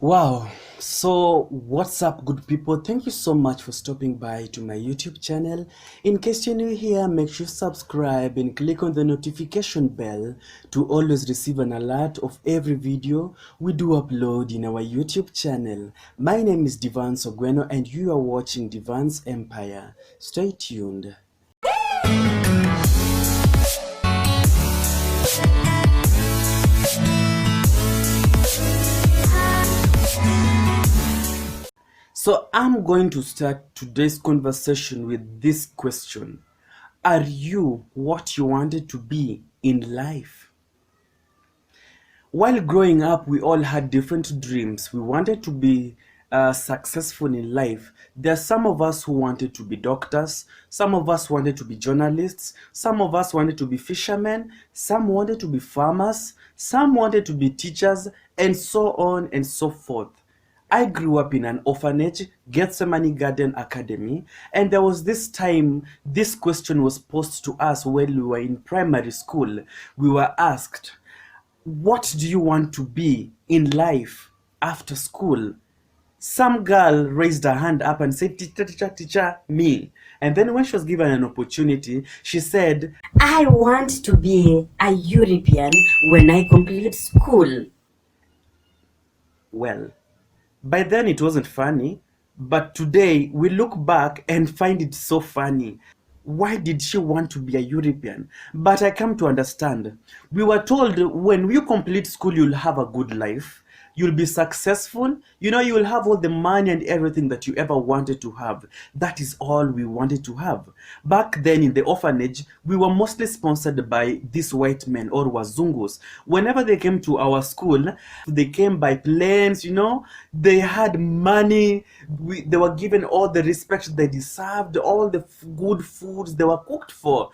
Wow. So, what's up, good people? Thank you so much for stopping by to my YouTube channel. In case you're new here, make sure you subscribe and click on the notification bell to always receive an alert of every video we do upload in our YouTube channel. My name is Devance and you are watching Devance Empire. Stay tuned. So I'm going to start today's conversation with this question. Are you what you wanted to be in life? While growing up, we all had different dreams. We wanted to be successful in life. There are some of us who wanted to be doctors, some of us wanted to be journalists, some of us wanted to be fishermen, some wanted to be farmers, some wanted to be teachers, and so on and so forth. I grew up in an orphanage, Gethsemane Garden Academy, and there was this time this question was posed to us when we were in primary school. We were asked, what do you want to be in life after school? Some girl raised her hand up and said, teacher, teacher, teacher, me. And then when she was given an opportunity, she said, I want to be a European when I complete school. Well, by then it wasn't funny, but today we look back and find it so funny. Why did she want to be a European? But I come to understand. We were told when you complete school, you'll have a good life. You'll be successful. You will have all the money and everything that you ever wanted to have. That is all we wanted to have. Back then in the orphanage, we were mostly sponsored by these white men or wazungus. Whenever they came to our school, they came by planes, they had money. They were given all the respect they deserved, all the good foods they were cooked for,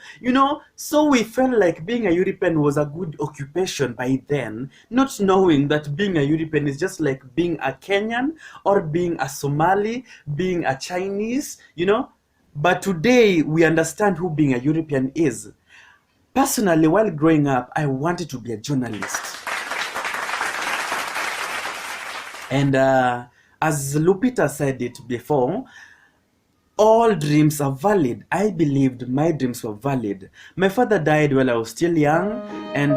So we felt like being a European was a good occupation by then, not knowing that being a European is just like being a Kenyan or being a Somali, being a Chinese, But today we understand who being a European is. Personally, while growing up, I wanted to be a journalist. And as Lupita said it before, all dreams are valid. I believed my dreams were valid. My father died while I was still young, and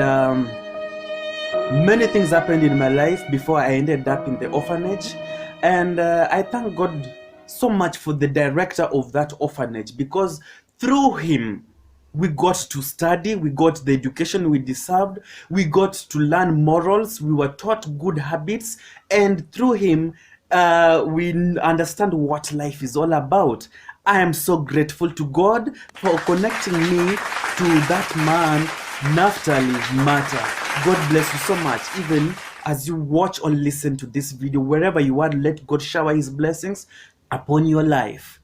many things happened in my life before I ended up in the orphanage. And I thank God so much for the director of that orphanage, because through him, we got to study, we got the education we deserved, we got to learn morals, we were taught good habits, and through him, we understand what life is all about. I am so grateful to God for connecting me to that man, Naftali Mata. God bless you so much. Even as you watch or listen to this video, wherever you are, let God shower his blessings upon your life.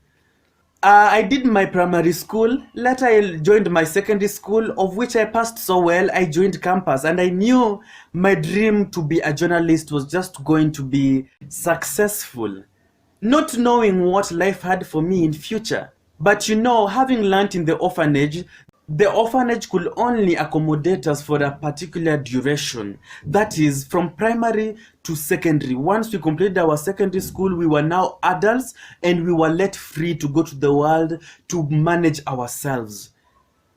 I did my primary school. Later, I joined my secondary school, of which I passed so well. I joined campus, and I knew my dream to be a journalist was just going to be successful, not knowing what life had for me in future. But having learnt in the orphanage could only accommodate us for a particular duration. That is, from primary to secondary. Once we completed our secondary school, we were now adults and we were let free to go to the world to manage ourselves.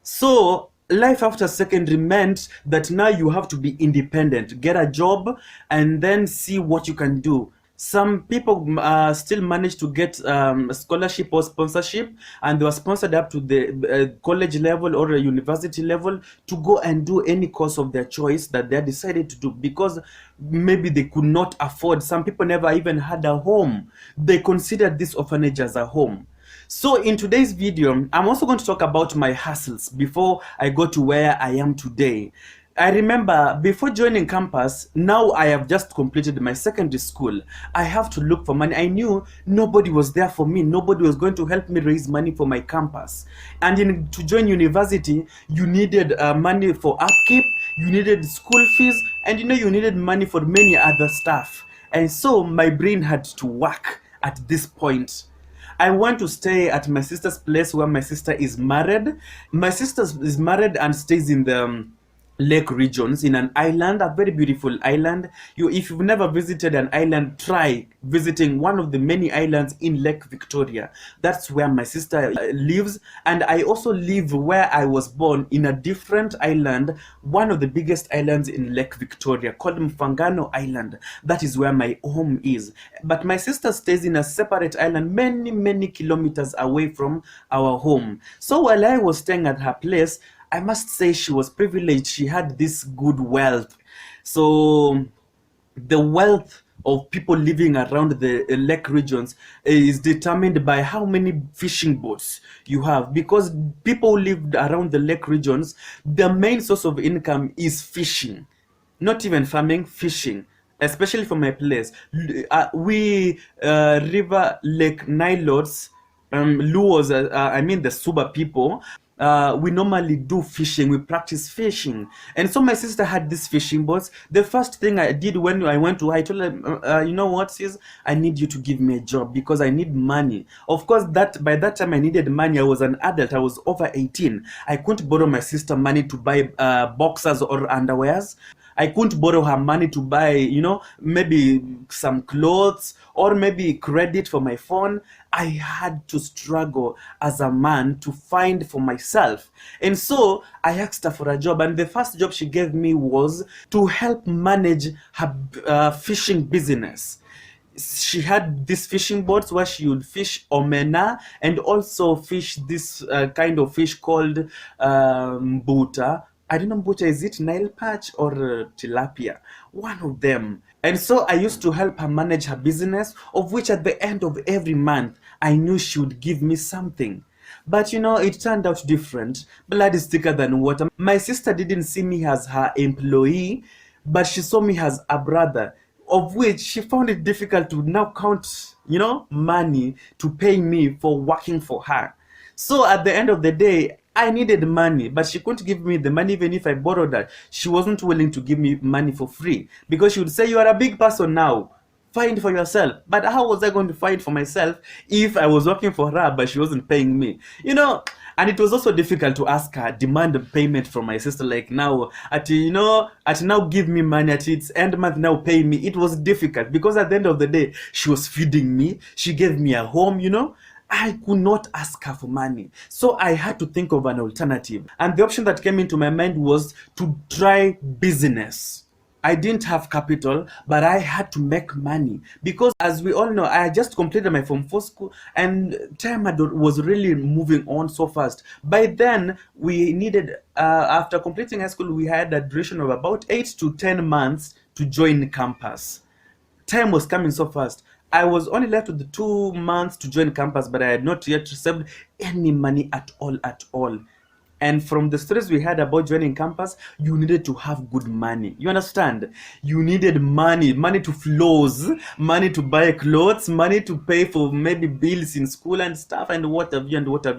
So, life after secondary meant that now you have to be independent, get a job, and then see what you can do. Some people still manage to get scholarship or sponsorship, and they were sponsored up to the college level or a university level to go and do any course of their choice that they decided to do, because maybe they could not afford. Some people never even had a home. They considered this orphanage as a home. So in today's video, I'm also going to talk about my hustles before I go to where I am today. I remember before joining campus, now I have just completed my secondary school. I have to look for money. I knew nobody was there for me. Nobody was going to help me raise money for my campus. And to join university, you needed money for upkeep, you needed school fees, and you needed money for many other stuff. And so my brain had to work at this point. I went to stay at my sister's place where my sister is married. My sister is married and stays in the lake regions in an island, a very beautiful island. If you've never visited an island, try visiting one of the many islands in Lake Victoria. That's where my sister lives, and I also live where I was born in a different island, one of the biggest islands in Lake Victoria, called Mfangano Island. That is where my home is. But my sister stays in a separate island, many kilometers away from our home. So while I was staying at her place, I must say she was privileged. She had this good wealth. So the wealth of people living around the lake regions is determined by how many fishing boats you have, because people who lived around the lake regions, the main source of income is fishing, not even farming, fishing. Especially for my place, we river lake nilots, Luos, I mean the Suba people, we normally do fishing, we practice fishing. And so my sister had these fishing boats. The first thing I did when I went to her, I told her, you know what, sis, I need you to give me a job because I need money. Of course, that by that time I needed money. I was an adult, I was over 18. I couldn't borrow my sister money to buy boxers or underwears. I couldn't borrow her money to buy, maybe some clothes or maybe credit for my phone. I had to struggle as a man to find for myself. And so I asked her for a job. And the first job she gave me was to help manage her fishing business. She had these fishing boats where she would fish omena and also fish this kind of fish called mbuta. I don't know, mbuta, is it Nile perch or tilapia? One of them. And so I used to help her manage her business, of which at the end of every month, I knew she would give me something. But it turned out different. Blood is thicker than water. My sister didn't see me as her employee, but she saw me as a brother, of which she found it difficult to now count, money to pay me for working for her. So at the end of the day, I needed money, but she couldn't give me the money even if I borrowed that. She wasn't willing to give me money for free because she would say, you are a big person now. Find for yourself. But how was I going to find for myself if I was working for her but she wasn't paying me? And it was also difficult to ask her, demand a payment from my sister, like now, at now give me money, at its end month now pay me. It was difficult because at the end of the day, she was feeding me, she gave me a home, I could not ask her for money. So I had to think of an alternative. And the option that came into my mind was to try business. I didn't have capital, but I had to make money because, as we all know, I had just completed my Form 4 school and time was really moving on so fast. By then, we needed, after completing high school, we had a duration of about 8 to 10 months to join campus. Time was coming so fast. I was only left with the 2 months to join campus, but I had not yet received any money at all. And from the stories we had about joining campus, you needed to have good money. You understand? You needed money to flows, money to buy clothes, money to pay for maybe bills in school and stuff, and what have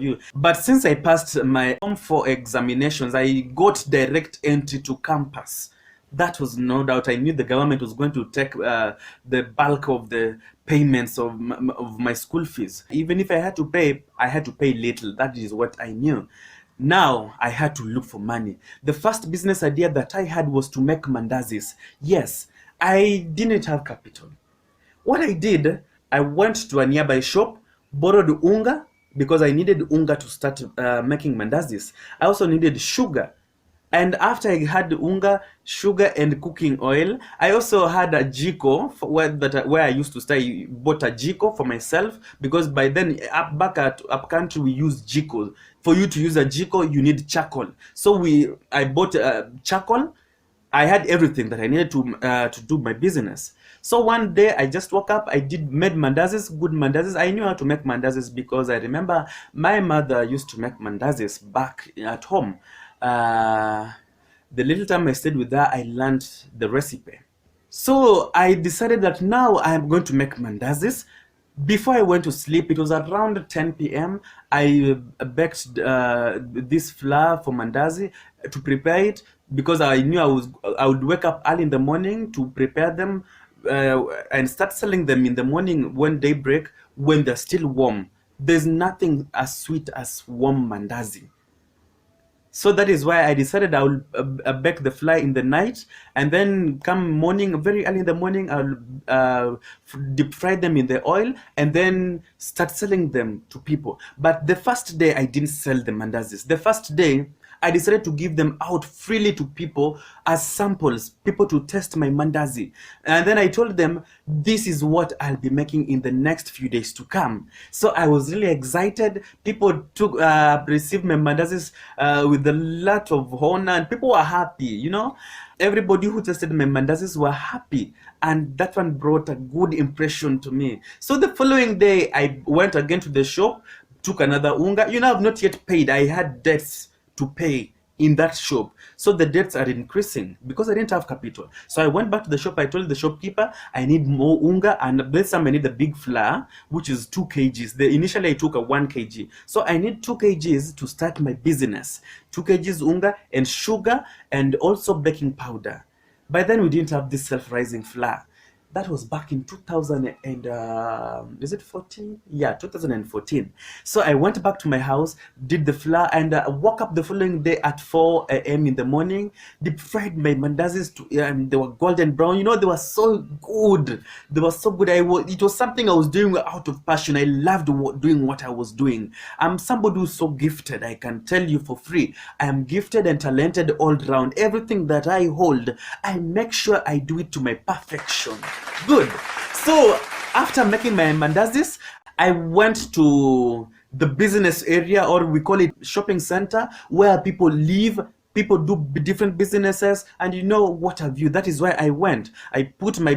you. But since I passed my Form 4 examinations, I got direct entry to campus. That was no doubt. I knew the government was going to take the bulk of the payments of my school fees. Even if I had to pay little. That is what I knew. Now I had to look for money. The first business idea that I had was to make mandazis. Yes, I didn't have capital. What I did, I went to a nearby shop, borrowed unga because I needed unga to start making mandazis. I also needed sugar. And after I had unga, sugar, and cooking oil, I also had a jiko where I used to stay. Bought a jiko for myself because by then back at up country we use jiko. For you to use a jiko, you need charcoal. So I bought charcoal. I had everything that I needed to do my business. So one day I just woke up. I made mandazis, good mandazis. I knew how to make mandazis because I remember my mother used to make mandazis back at home. The little time I stayed with her, I learned the recipe. So I decided that now I am going to make mandazis. Before I went to sleep, it was around 10 p.m. I baked this flour for mandazi to prepare it because I knew I would wake up early in the morning to prepare them and start selling them in the morning when they break, when they're still warm. There's nothing as sweet as warm mandazi. So that is why I decided I will bake the flour in the night, and then come morning, very early in the morning, I'll deep fry them in the oil, and then start selling them to people. But the first day I didn't sell the mandazis. The first day I decided to give them out freely to people as samples, people to test my mandazi. And then I told them, this is what I'll be making in the next few days to come. So I was really excited. People received my mandazis with a lot of honor, and people were happy, you know. Everybody who tasted my mandazis were happy, and that one brought a good impression to me. So the following day, I went again to the shop, took another unga. You know, I've not yet paid. I had debts to pay in that shop, so the debts are increasing because I didn't have capital. So I went back to the shop. I told the shopkeeper I need more unga, and this time I need the big flour, which is 2 kgs. Initially I took a 1 kg, so I need 2 kgs to start my business. 2 kgs unga and sugar, and also baking powder. By then we didn't have this self-rising flour. That was back in 2000 and is it 14? Yeah, 2014. So I went back to my house, did the flour, and woke up the following day at 4 a.m. in the morning, deep fried my mandazis they were golden brown. You know, they were so good. They were so good. It was something I was doing out of passion. I loved doing what I was doing. I'm somebody who's so gifted. I can tell you for free, I am gifted and talented all round. Everything that I hold, I make sure I do it to my perfection. Good. So after making my mandazis, I went to the business area, or we call it shopping center, where people live. People do different businesses, and you know what have you. That is why I went. I put my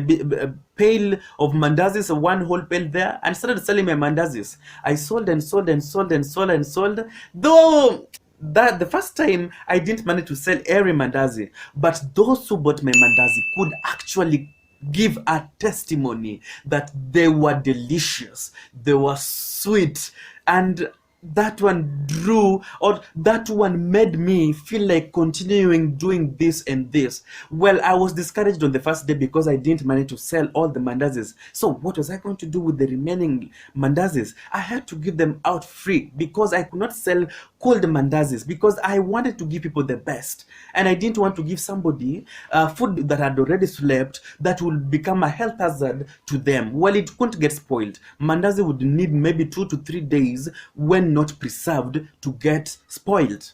pail of mandazis, one whole pail there, and started selling my mandazis. I sold and sold and sold and sold and sold. Though that the first time I didn't manage to sell every mandazi, but those who bought my mandazi could actually give a testimony that they were delicious, they were sweet, and that one that one made me feel like continuing doing this and this. Well, I was discouraged on the first day because I didn't manage to sell all the mandazis. So what was I going to do with the remaining mandazis? I had to give them out free because I could not sell cold mandazis, because I wanted to give people the best, and I didn't want to give somebody food that had already slept that will become a health hazard to them. Well, it couldn't get spoiled. Mandazi would need maybe 2 to 3 days when not preserved to get spoiled.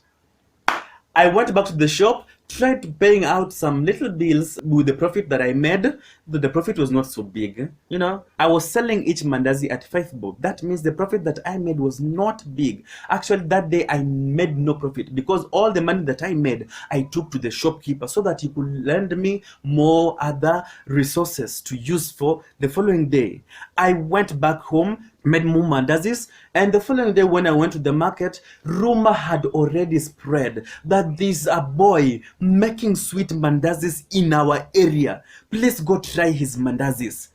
I went back to the shop, tried paying out some little bills with the profit that I made. The profit was not so big, you know. I was selling each mandazi at 5 bob. That means the profit that I made was not big. Actually, that day I made no profit, because all the money that I made, I took to the shopkeeper so that he could lend me more other resources to use for the following day. I went back home, made more mandazis, and the following day when I went to the market, rumor had already spread that there's a boy making sweet mandazis in our area. Please go try his mandazis.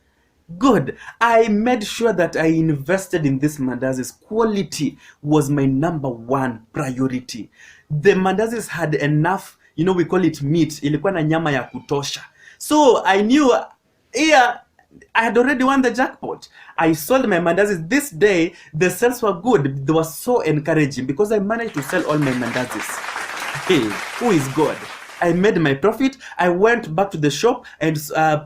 Good. I made sure that I invested in this mandazis. Quality was my number one priority. The mandazis had enough, you know, we call it meat. Ilikuwa na nyama ya kutosha. So I knew, yeah, I had already won the jackpot. I sold my mandazis. This day, the sales were good. They were so encouraging because I managed to sell all my mandazis. Hey, who is God? I made my profit. I went back to the shop and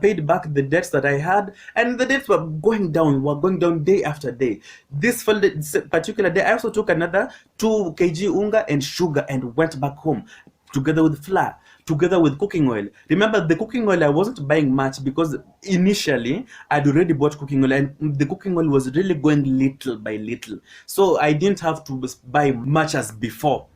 paid back the debts that I had, and the debts were going down day after day. This particular day, I also took another 2 kg unga and sugar and went back home, together with flour, together with cooking oil. Remember, the cooking oil, I wasn't buying much because initially I'd already bought cooking oil, and the cooking oil was really going little by little. So I didn't have to buy much as before.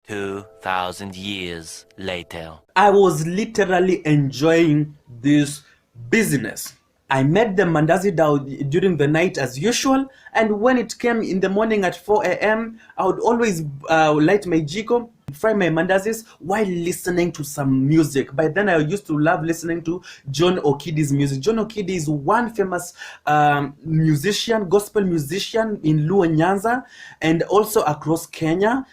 2,000 years later. I was literally enjoying this business. I made the mandazi down during the night as usual, and when it came in the morning at 4 a.m., I would always light my jiko, fry my mandazis while listening to some music. By then, I used to love listening to John Okidi's music. John Okidi is one famous musician, gospel musician in Luo Nyanza and also across Kenya.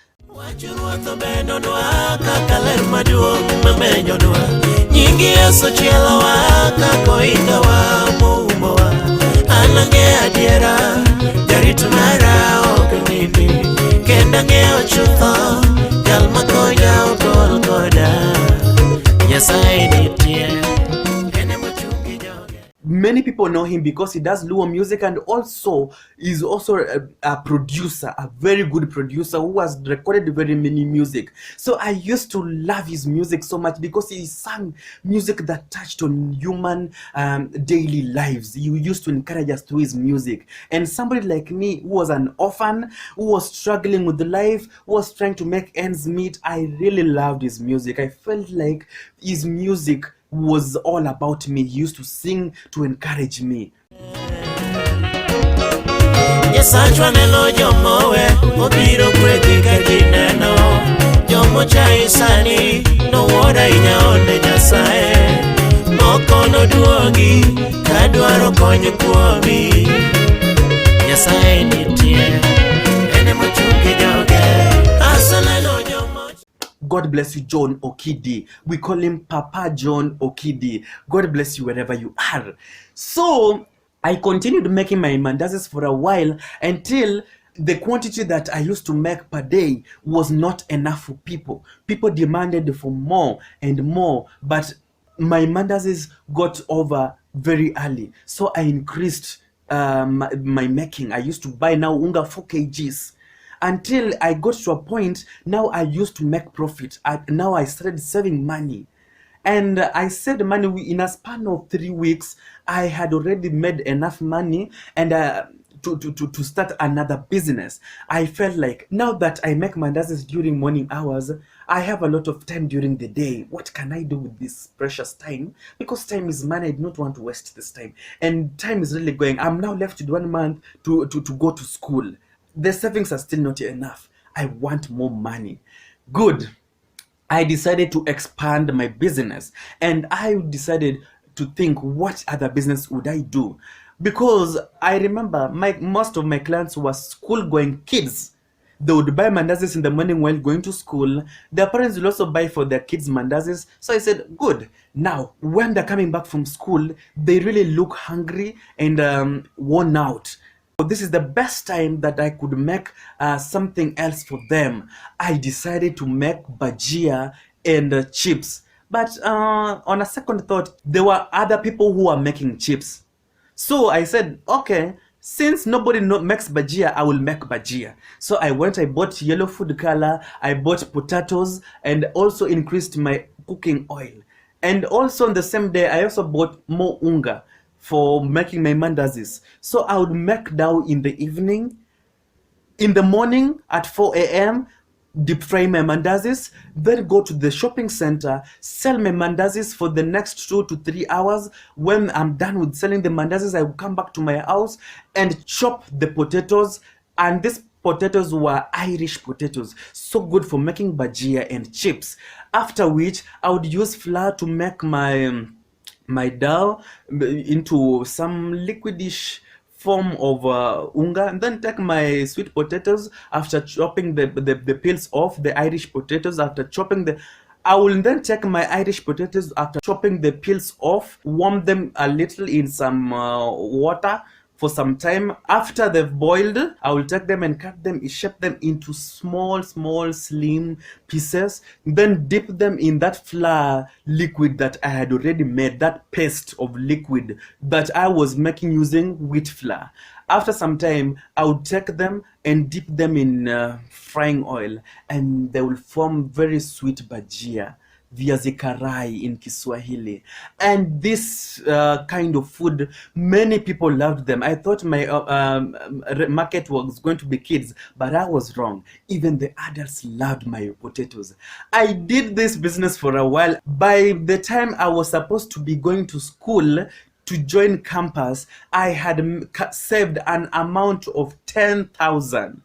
Nyingi Yesu chielo wa kakoinga wa muumbo wa Anange adiera, jarit mara oknindi, kenda ngeo chutho, jal makonya okol koda, Nyasaye nitie, ene mochungi joge. Many people know him because he does Luo music, and also is also a producer, a very good producer who has recorded very many music. So I used to love his music so much because he sang music that touched on human daily lives. He used to encourage us through his music. And somebody like me who was an orphan, who was struggling with life, who was trying to make ends meet, I really loved his music. I felt like his music was all about me. He used to sing to encourage me. Nyasachwa neno jomowe, obiro kwegi ka gineno, jomo chai sani, no woda inyaone Nyasaye, moko no duogi, kadwaro konyo kuomi, Nyasaye nitie, ene mochungi joge, asaneno jomo. God bless you, John Okidi. We call him Papa John Okidi. God bless you wherever you are. So I continued making my mandazis for a while until the quantity that I used to make per day was not enough for people. People demanded for more and more, but my mandazis got over very early. So I increased my making. I used to buy now unga 4 kgs. Until I got to a point, now I used to make profit. Now I started saving money. And I saved money in a span of 3 weeks. I had already made enough money and to start another business. I felt like now that I make mandazis during morning hours, I have a lot of time during the day. What can I do with this precious time? Because time is money. I do not want to waste this time. And time is really going. I'm now left with 1 month to go to school. The savings are still not enough. I want more money. Good. I decided to expand my business, and I decided to think, what other business would I do? Because I remember most of my clients were school-going kids. They would buy mandazis in the morning while going to school. Their parents will also buy for their kids mandazis. So I said, good. Now, when they're coming back from school, they really look hungry and worn out. So this is the best time that I could make something else for them. I decided to make bhajia and chips. But on a second thought, there were other people who are making chips. So I said, okay, since nobody makes bhajia, I will make bhajia. So I bought yellow food color, I bought potatoes, and also increased my cooking oil. And also on the same day, I also bought more unga for making my mandazis. So I would make dough in the evening. In the morning at 4 a.m., deep fry my mandazis, then go to the shopping center, sell my mandazis for the next 2 to 3 hours. When I'm done with selling the mandazis, I will come back to my house and chop the potatoes. And these potatoes were Irish potatoes, so good for making bhajia and chips. After which, I would use flour to make my dough into some liquidish form of unga, and then take my sweet potatoes after chopping the peels off the Irish potatoes. After chopping I will then take my Irish potatoes after chopping the peels off, warm them a little in some water for some time. After they've boiled, I will take them and cut them, shape them into small slim pieces, then dip them in that flour liquid that I had already made, that paste of liquid that I was making using wheat flour. After some time, I would take them and dip them in frying oil, and they will form very sweet bhajia, viazi karai in Kiswahili. And this kind of food, many people loved them. I thought my market was going to be kids, but I was wrong. Even the adults loved my potatoes. I did this business for a while. By the time I was supposed to be going to school to join campus, I had saved an amount of 10,000.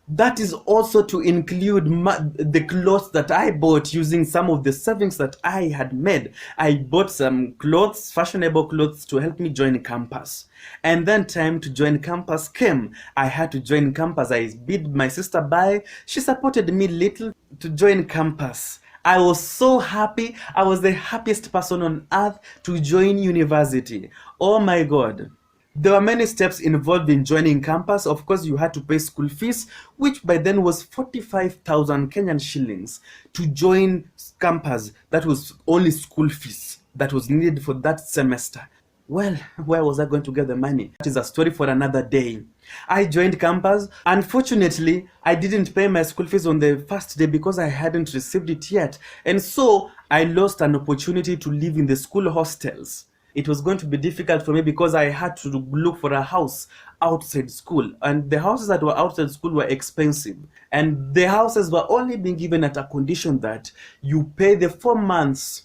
That is also to include the clothes that I bought using some of the savings that I had made. I bought some clothes, fashionable clothes, to help me join campus. And then time to join campus came. I had to join campus. I bid my sister by. She supported me little to join campus. I was so happy. I was the happiest person on earth to join university. Oh my God. There were many steps involved in joining campus. Of course, you had to pay school fees, which by then was 45,000 Kenyan shillings to join campus. That was only school fees that was needed for that semester. Well, where was I going to get the money? That is a story for another day. I joined campus. Unfortunately, I didn't pay my school fees on the first day because I hadn't received it yet. And so I lost an opportunity to live in the school hostels. It was going to be difficult for me because I had to look for a house outside school. And the houses that were outside school were expensive. And the houses were only being given at a condition that you pay the 4 months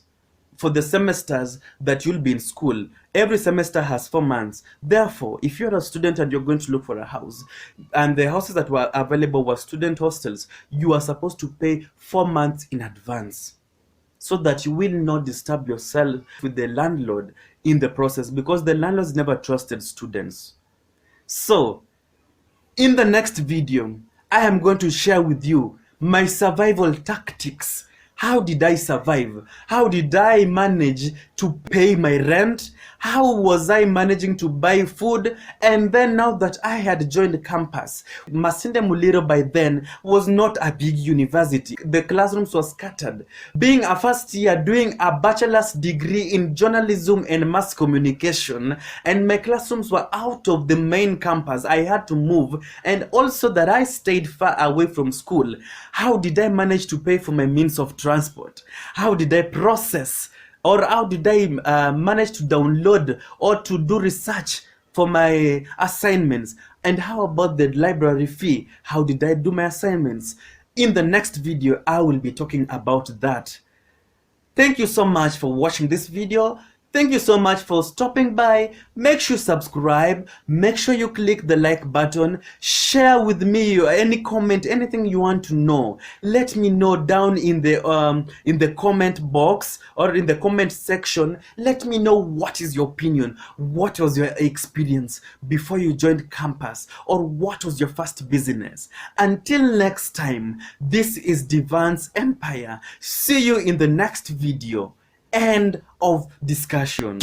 for the semesters that you'll be in school. Every semester has 4 months. Therefore, if you're a student and you're going to look for a house, and the houses that were available were student hostels, you are supposed to pay 4 months in advance, so that you will not disturb yourself with the landlord in the process, because the landlords never trusted students. So, in the next video, I am going to share with you my survival tactics. How did I survive? How did I manage to pay my rent? How was I managing to buy food? And then now that I had joined campus, Masinde Muliro by then was not a big university. The classrooms were scattered. Being a first year doing a bachelor's degree in journalism and mass communication, and my classrooms were out of the main campus, I had to move, and also that I stayed far away from school. How did I manage to pay for my means of transport? How did I process, or how did I manage to download or to do research for my assignments? And how about the library fee? How did I do my assignments? In the next video, I will be talking about that. Thank you so much for watching this video. Thank you so much for stopping by. Make sure you subscribe. Make sure you click the like button. Share with me any comment, anything you want to know. Let me know down in the comment box or in the comment section. Let me know what is your opinion. What was your experience before you joined campus, or what was your first business? Until next time, this is Devance Empire. See you in the next video. End of discussion.